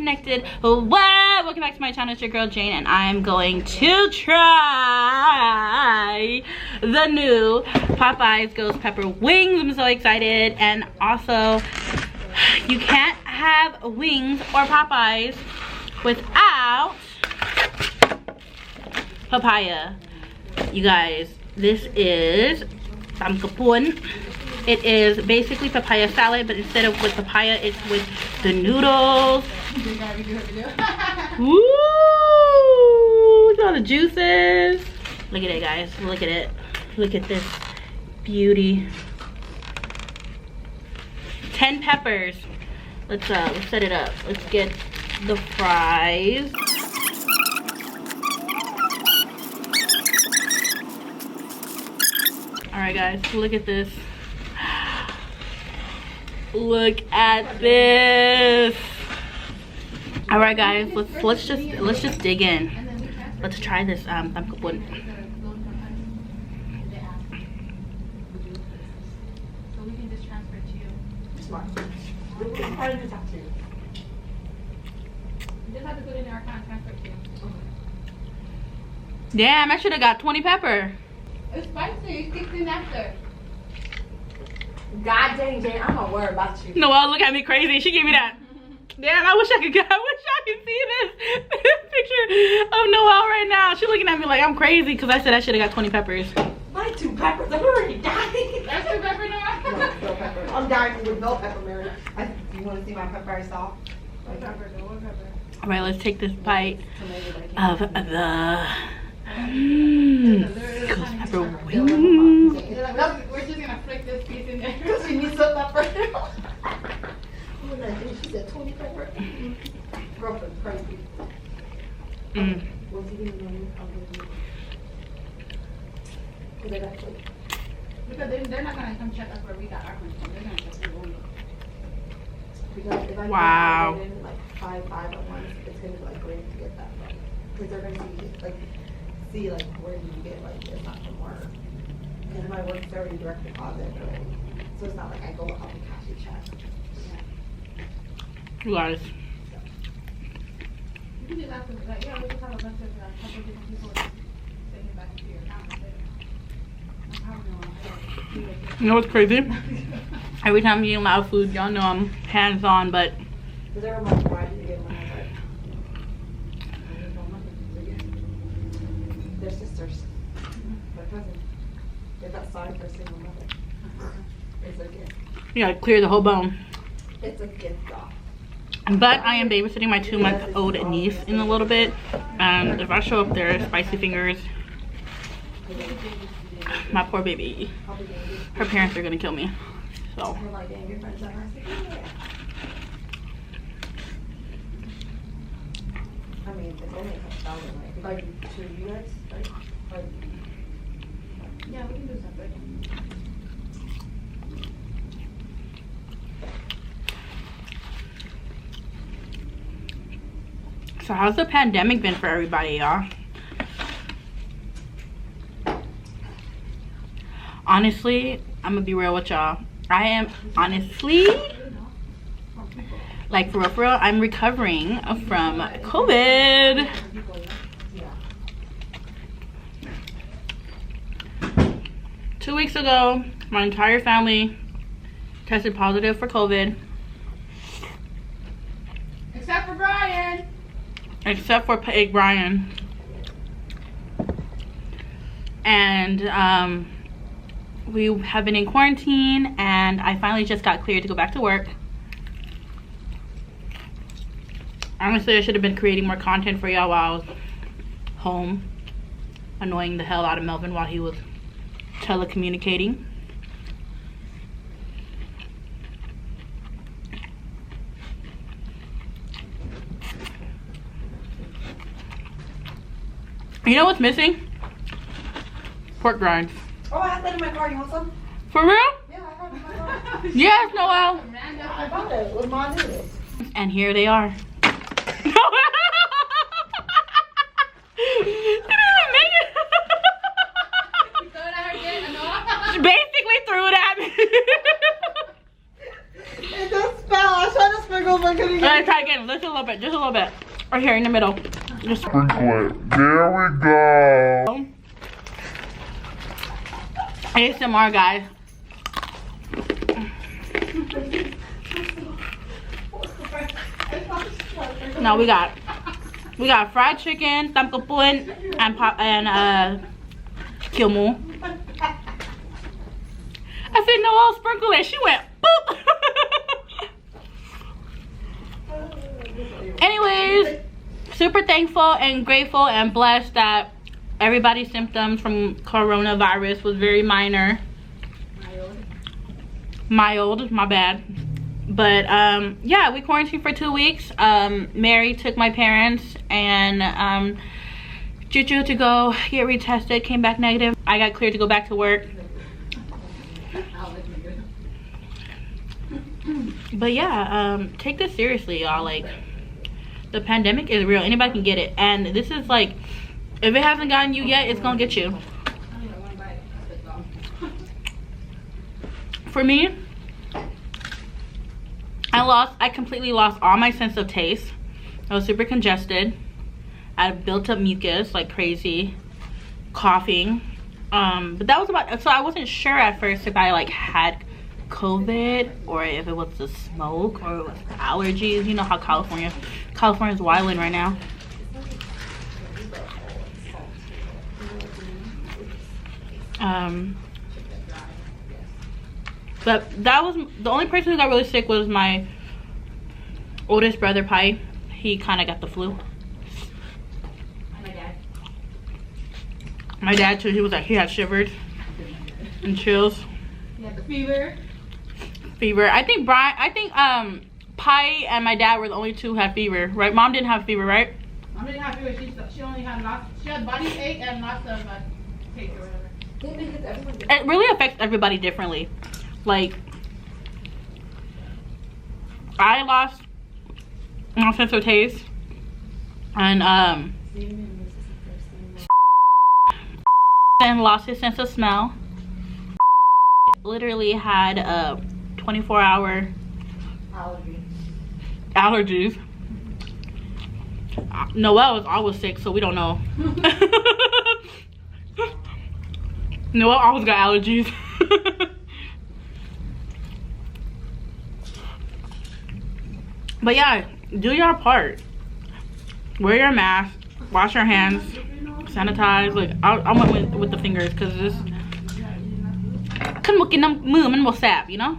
connected. What? Welcome back to my channel. It's your girl Jane, and I'm going to try the new Popeye's Ghost Pepper Wings. I'm so excited. And also, you can't have wings or Popeyes without papaya. You guys, this is Thum Kao Poon. It is basically papaya salad, but instead of with papaya, it's with the noodles. Woo! Look at all the juices. Look at it, guys. Look at it. Look at this beauty. 10 peppers. Let's set it up. Let's get the fries. All right, guys. Look at this. Look at this. All right, guys, let's just dig in. Let's try this Thum Kao Poon. So we can just transfer it to you. Smart. You just have to put it in our account and transfer it to you. Damn, I should have got 20 pepper. It's spicy. It kicks in after. God dang, Jane, I'm gonna worry about you. Noelle, look at me crazy. She gave me that. Damn, I wish I could see this picture of Noelle right now. She's looking at me like I'm crazy because I said I should have got 20 peppers. My 2 peppers, I'm already dying. That's your pepper now? No pepper. I'm dying with no pepper, Mary. You want to see my pepper I saw? What pepper? What pepper? All right, let's take this bite of the ghost pepper wings. We're just gonna flick this piece in there. Because she needs some pepper. She said 20 pepper. Girlfriend's crazy. What's he gonna do? Because they're not gonna come check us where we got our food from. They're gonna check your own. Because if I Wow. put in like 5 at once, it's gonna be like great to get that from. Because they're gonna see like where do you get like it's not from work. And my work's already direct deposit, right? So it's not like I go up and cash a check. You guys. You can just ask them, like, yeah, we just have a bunch of couple different people sending back to your account. You know what's crazy? Every time you eat loud food, y'all know I'm hands-on, but Because they were like, why did you get one? I was like, they're sisters. My cousin. They got signed for a single mother. It's a gift. you gotta clear the whole bone. It's a gift, though. But I am babysitting my 2-month-old niece in a little bit. And if I show up there, spicy fingers, my poor baby, her parents are gonna kill me. So. We're like, dang, your friends are nice. I mean, it's only $1,000, right? Like, to you guys, right? Like, Yeah, we can do separate. So how's the pandemic been for everybody, y'all? Honestly, I'm gonna be real with y'all. I am honestly, like for real, I'm recovering from COVID. 2 weeks ago, my entire family tested positive for COVID. Except for Brian. Except for Pig Brian. And we have been in quarantine, and I finally just got cleared to go back to work. Honestly, I should have been creating more content for y'all while I was home, annoying the hell out of Melvin while he was telecommunicating. You know what's missing? Pork rinds. oh, I have that in my car. You want some? For real? Yeah, I have it in my car. Yes, Noelle. I bought it with my noodles. And here they are. She basically threw it at me. It does spell. I was trying to sprinkle, but couldn't Let's try again. Just a little bit. Just a little bit. Right here in the middle. Just Sprinkle it. There we go. ASMR, guys. No, we got fried chicken, Thum Kao Poon, and kilmu. I said no, I'll sprinkle it. She went boop. Anyways, super thankful and grateful and blessed that everybody's symptoms from coronavirus was very minor. Mild, my bad. But yeah, we quarantined for 2 weeks. Mary took my parents and Juju to go get retested, came back negative. I got cleared to go back to work. But yeah, take this seriously, y'all. Like, the pandemic is real. Anybody can get it, and this is like, if it hasn't gotten you yet, it's gonna get you. For me, I completely lost all my sense of taste. I was super congested. I had built up mucus like crazy, coughing. But that was about, so I wasn't sure at first if I like had COVID or if it was the smoke or it was allergies. You know how California's wilding right now. But that was the only person who got really sick was my oldest brother, Pai. He kind of got the flu. My dad too. He had shivers and chills. He had the fever. I think Pai and my dad were the only two who had fever, right? Mom didn't have fever, right? Mom didn't have fever. She only had body ache and lots of cake or whatever. It really affects everybody differently. Like, I lost my sense of taste, and then lost his sense of smell. Literally had a 24-hour allergies. Noelle was always sick, so we don't know. Noelle always got allergies. But yeah, do your part. Wear your mask, wash your hands, sanitize. Like, I went with the fingers because this couldn't look in them moon and was sap, you know.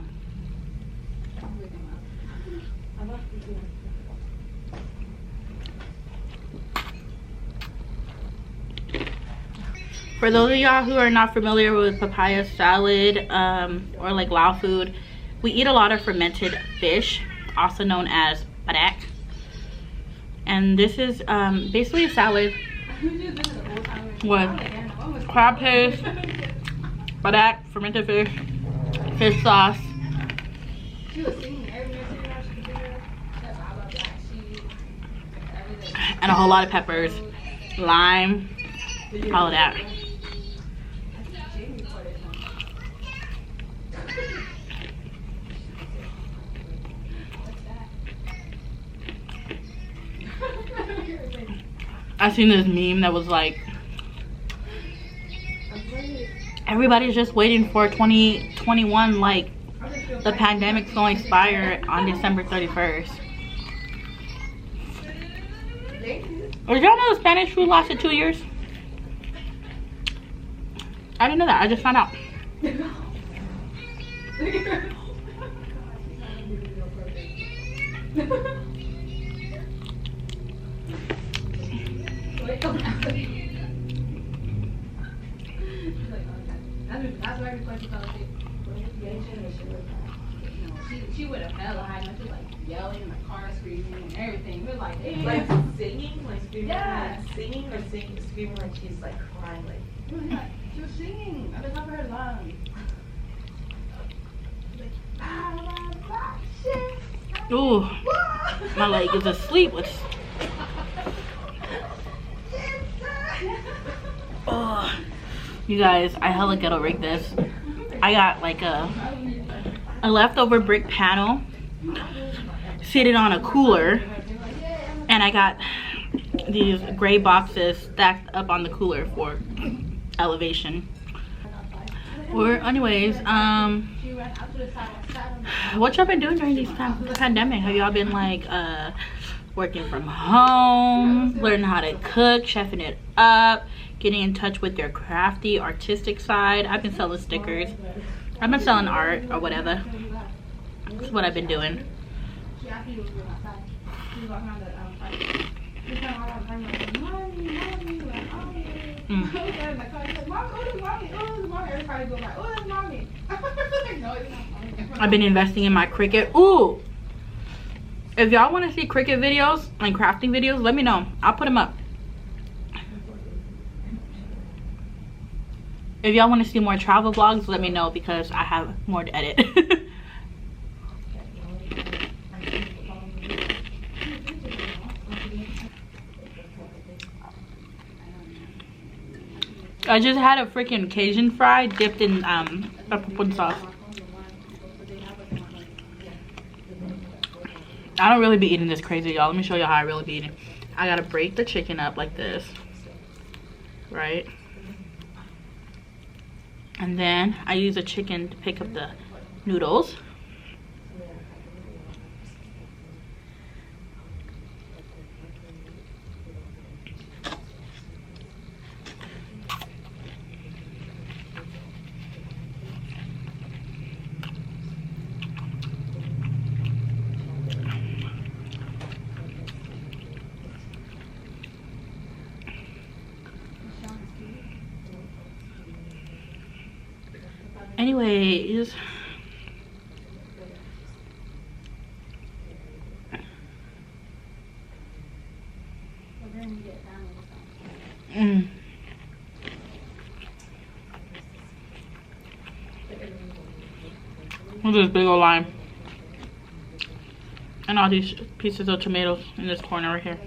For those of y'all who are not familiar with papaya salad or like Lao food, we eat a lot of fermented fish, also known as padak. And this is basically a salad with crab paste, padak, fermented fish sauce, and a whole lot of peppers, lime, all of that. I seen this meme that was like, everybody's just waiting for 2021, like the pandemic's going to expire on December 31st. Did y'all know the Spanish flu lasted 2 years? I didn't know that. I just found out. That's why everybody fell asleep. She would have hella high, and she was like yelling, in the car screaming, and everything. We were like, hey. Like singing, like screaming, yeah. like singing, or screaming like she's like crying, like. She was singing at the top of her lungs. Ooh, my leg is asleep. Oh, you guys, I hella ghetto rigged this. I got like a leftover brick panel seated on a cooler, and I got these gray boxes stacked up on the cooler for elevation. Or anyways, what y'all been doing during these times of the pandemic? Have y'all been like working from home, learning how to cook, chefing it up, getting in touch with your crafty artistic side? I've been selling stickers, I've been selling art or whatever. That's what I've been doing. I've been investing in my Cricut. Ooh, if y'all want to see Cricut videos and crafting videos, let me know. I'll put them up. If y'all want to see more travel vlogs, let me know, because I have more to edit. I just had a freaking Cajun fry dipped in peppercorn sauce. I don't really be eating this crazy, y'all. Let me show you how I really be eating. I gotta break the chicken up like this, right? And then I use a chicken to pick up the noodles. Anyways, look at this big old lime and all these pieces of tomatoes in this corner right here.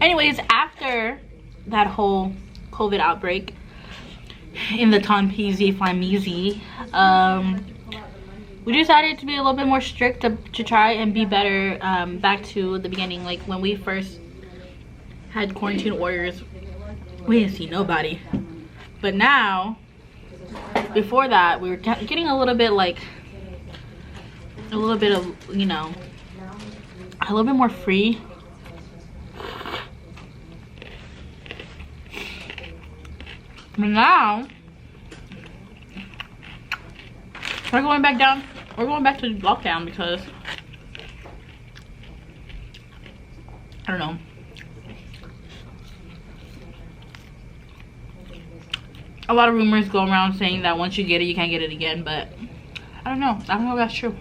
Anyways, after that whole COVID outbreak in the Tonpeasy Flameasy, we decided to be a little bit more strict to try and be better. Back to the beginning, like when we first had quarantine orders, we didn't see nobody. But now, before that, we were getting a little bit like, a little bit of, you know, a little bit more free. But now we're going back down. We're going back to lockdown because I don't know. A lot of rumors go around saying that once you get it, you can't get it again. But I don't know. I don't know if that's true.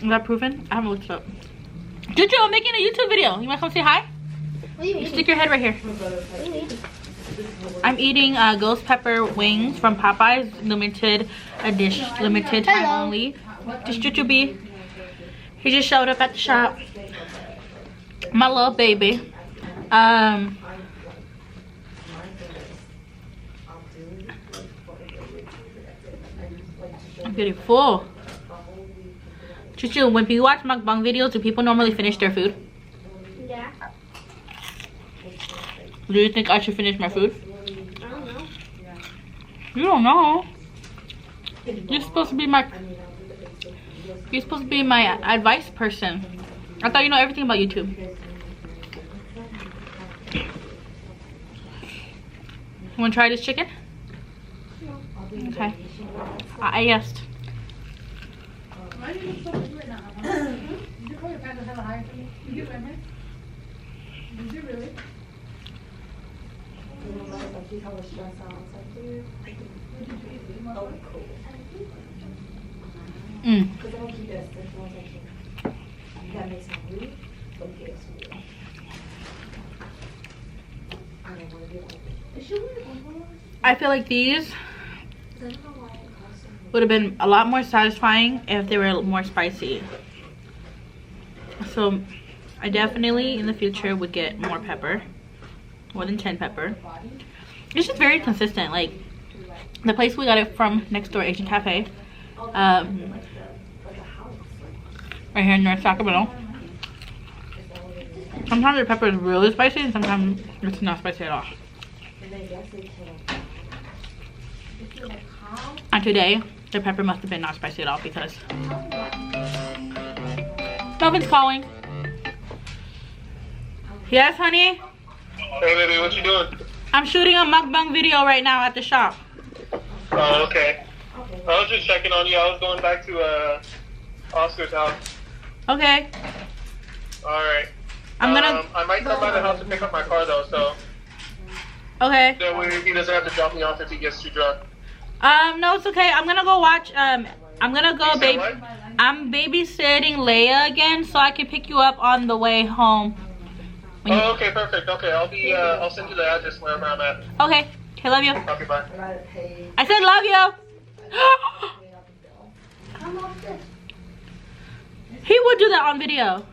Is that proven? I haven't looked it up. Juju, I'm making a YouTube video. You want to come say hi? What are you eating? Stick your head right here. What are you eating? I'm eating ghost pepper wings from Popeyes, limited edition, limited time only. Just Juju B. He just showed up at the shop. My little baby. I'm getting full. Juju, when you watch mukbang videos, do people normally finish their food? Yeah. Do you think I should finish my food? I don't know. You don't know. You're supposed to be my advice person. I thought you know everything about YouTube. You wanna try this chicken? No. Okay. I asked. Why do you look so good right now? Did you call your pants hella high for me? Did you wear mine? Did you really? She's hella stressed out. It's like, dude. Oh, cool. Mm. Because I don't keep it as simple as I can. That makes sense, really? But it gets weird. I don't want to do it. Is she weird? I feel like these I don't know why it costs so much. would have been a lot more satisfying if they were more spicy. So I definitely in the future would get more pepper, more than 10 pepper. It's just very consistent. Like the place we got it from next door, Asian Cafe, right here in North Sacramento. Sometimes the pepper is really spicy and sometimes it's not spicy at all. And today, the pepper must have been not spicy at all because Melvin's calling. Yes, honey? Hey baby, what you doing? I'm shooting a mukbang video right now at the shop. Oh, okay. I was just checking on you. I was going back to Oscar's house. Okay. Alright. I'm gonna... I might come by the house to pick up my car though, so Okay. that way he doesn't have to drop me off if he gets too drunk. No, it's okay. I'm gonna go watch, I'm gonna go You said baby. what? I'm babysitting Leia again so I can pick you up on the way home. When you- Oh, okay, perfect. Okay, I'll send you the address wherever I'm at. Okay. Okay, love you. Okay, bye. I said love you. How much is this? He would do that on video.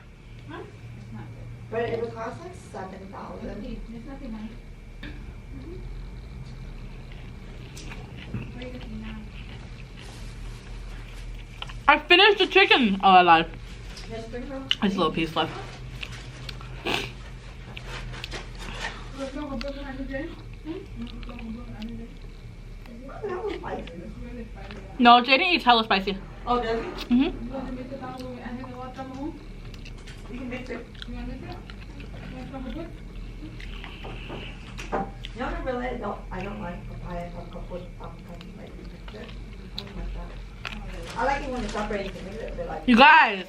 But it would cost like $7,000. There's nothing on it. What are you looking now? I finished the chicken. Oh, I lied. Just bring her. There's a little piece left. There's no burger on the day? That was spicy. No, Jaden eats hella spicy. Oh, does it? Mm-hmm. You want to mix it down with and then the water home? You can mix it. You want to mix it? You want some of it? You know, I don't like papaya. Like mix it. I don't like that. I like it when it's separated. You can mix it, but like. You guys,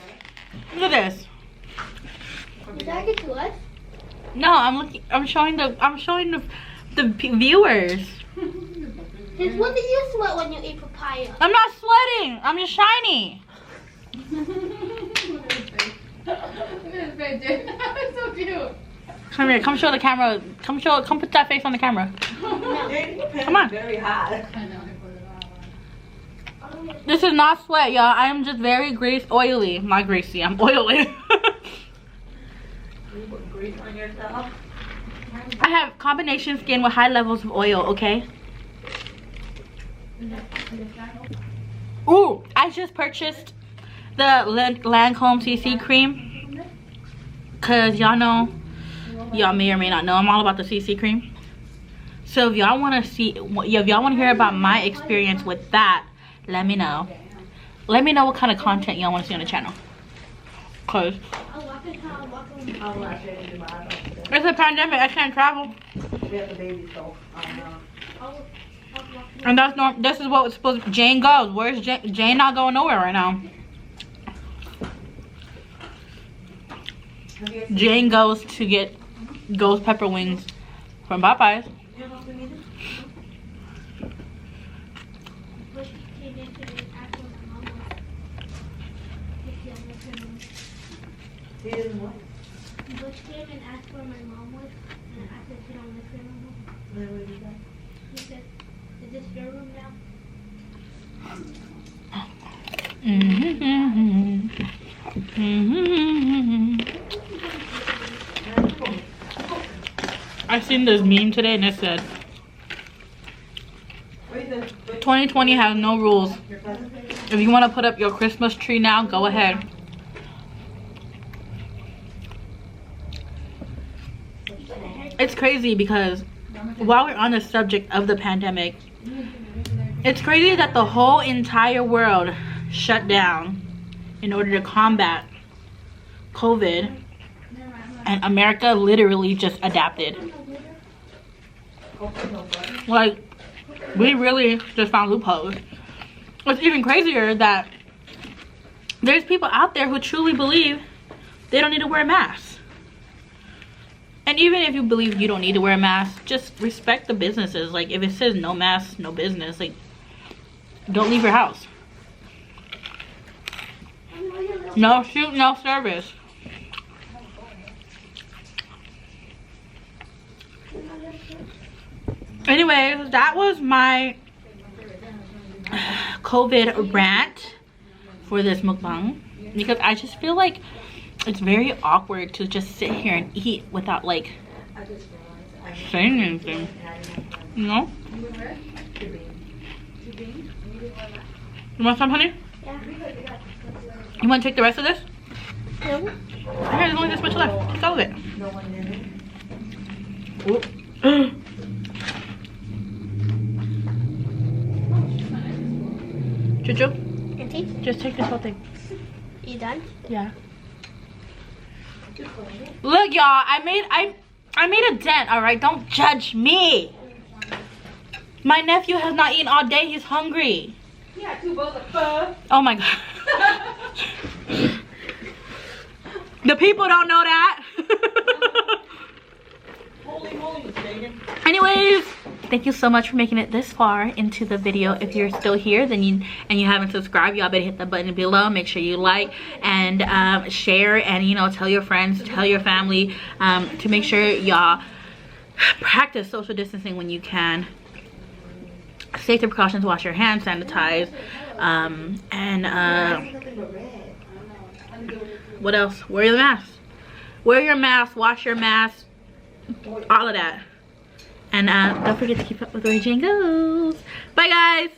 look at this. Did I get to us? No, I'm showing the viewers. Since when did you sweat when you eat papaya? I'm not sweating. I'm just shiny. Look at his face, Jay. It's so cute. Come here. Come show the camera. Come put that face on the camera. Come on. Very hot. I know. I put it on. This is not sweat, y'all. I am just very oily. Not greasy. I'm oily. You put grease on yourself. I have combination skin with high levels of oil. Okay. Ooh, I just purchased the Lancome CC cream. Cause y'all know, y'all may or may not know, I'm all about the CC cream. So if y'all want to hear about my experience with that, let me know. Let me know what kind of content y'all want to see on the channel. Cause I'm not sure to do my eyebrows today. it's a pandemic, I can't travel. We have the baby, so And this is what it's supposed to, Jane goes. Where's Jane? Jane not going nowhere right now. Jane goes to get ghost pepper wings from Popeyes. He didn't what? Bush came and asked where my mom was, and I said she don't live here no more. Then what did he say? He said, "Is this your room now?" I seen this meme today and it said, What is it? 2020 has no rules. Your cousin? If you want to put up your Christmas tree now, go ahead. It's crazy because while we're on the subject of the pandemic, it's crazy that the whole entire world shut down in order to combat COVID, and America literally just adapted. Like, we really just found loopholes. What's even crazier that there's people out there who truly believe they don't need to wear a mask. And even if you believe you don't need to wear a mask, just respect the businesses. Like, if it says no mask, no business, like, don't leave your house. No shoot, no service. Anyways, that was my COVID rant for this mukbang, because I just feel like it's very awkward to just sit here and eat without like saying anything, you know? You want some, honey? Yeah. You want to take the rest of this? No. Okay, there's only this much left. Take all of it. No one in it. Ooh. Juju, Auntie, just take this whole thing. you done? Yeah. Look, y'all, I made a dent, all right? Don't judge me. My nephew has not eaten all day. He's hungry. Yeah, 2 bowls of pho. Oh my god. The people don't know that. Holy moly, Jaden. Anyways, thank you so much for making it this far into the video. If you're still here, then you haven't subscribed, y'all better hit the button below. Make sure you like and share, and tell your friends, tell your family, to make sure y'all practice social distancing when you can. Safety precautions: wash your hands, sanitize, and what else? Wear your mask. Wear your mask. Wash your mask. All of that. And don't forget to keep up with where Jane goes. Bye, guys.